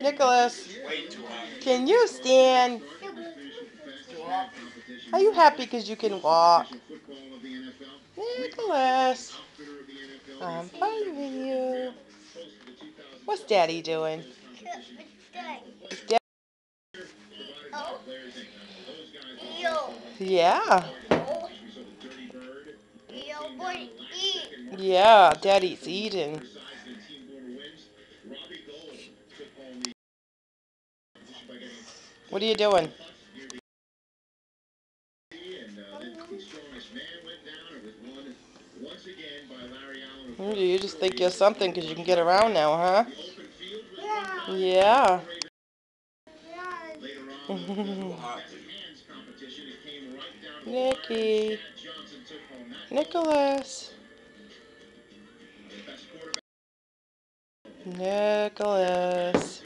Nicholas, can you stand? Are you happy because you can walk? Nicholas, I'm proud of you. What's Daddy doing? Is Dad- yeah. Yeah, Daddy's eating. What are you doing? You just think you're something because you can get around now, huh? Yeah. Nicky. Nicholas. Nicholas.